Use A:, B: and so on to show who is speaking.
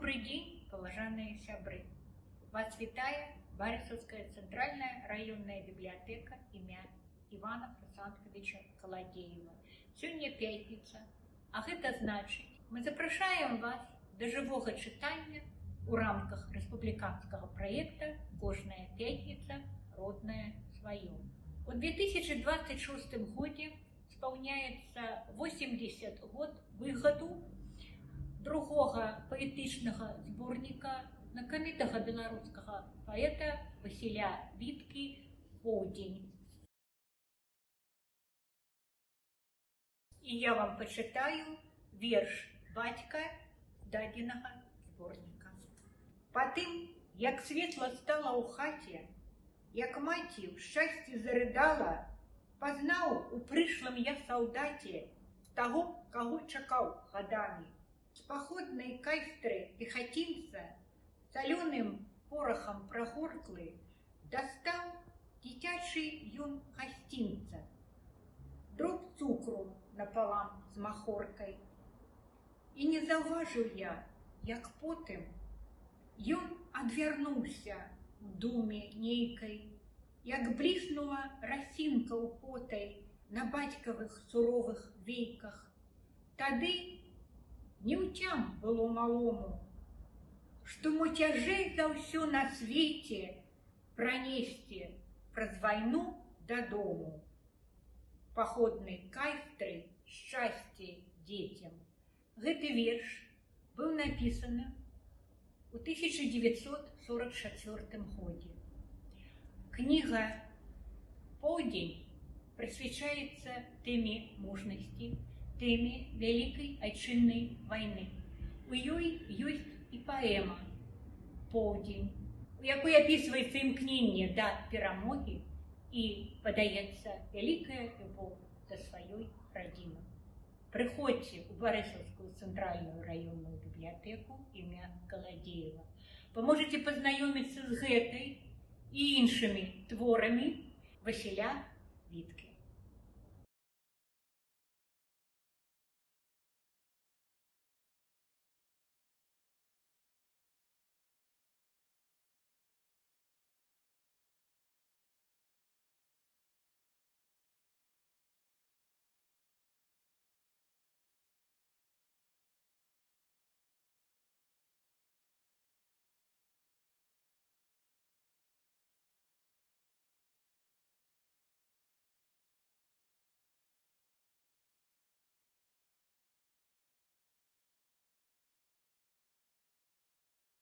A: Добрый день, поважанные сябры! Вас вітае Барысаўская цэнтральная раённая бібліятэка імя Івана Францовича Каладзеева. Сёння пятніца, а гэта значыць, мы запрашаем вас да жывога чытання ў рамках рэспубліканскага праекта «Кожная пятніца роднае сваё». У 2026 годзе спаўняецца 80 год выхаду другога паэтычнага зборніка знакамітага беларускага паэта Васіля Віткі «Поўдзень». І я вам пачытаю верш бацька дадзенага зборніка. Па тым, як светла стала ў хаце, як маці ў шчасці зарыдала, пазнаў у прышлым я салдаце таго, каго чакаў гадамі. З паходнай кайстры пехацінца, салёным порахам прагорклы, дастаў дзіцячы ён гасцінца, дроб цукру напалам з махоркай. І не заўважыў я, як потым ён адвярнуўся у думе нейкай, як бліснула расінка ў потай на бацькавых суровых вейках. Тады неўцям было малому, што мо цяжэй за ўсё на свеце пранесці праз вайну дадому. Паходнай кайстры шчасце дзецям. Гэты верш быў напісаны у 1944 годзе. Кніга «Поўдзень» прысвячаецца тэме мужнасці, тэме вялікай айчыннай вайны. У ёй ёсць і паэма «Поўдзень», у якой апісваецца імкненне да перамогі і падаецца вялікая любоў да сваёй радзімы. Прыходзьце ў Барысаўскую цэнтральную раённую бібліятэку імя Каладзеева. Вы можаце пазнаёміцца з гэтай і іншымі творамі Васіля Віткі.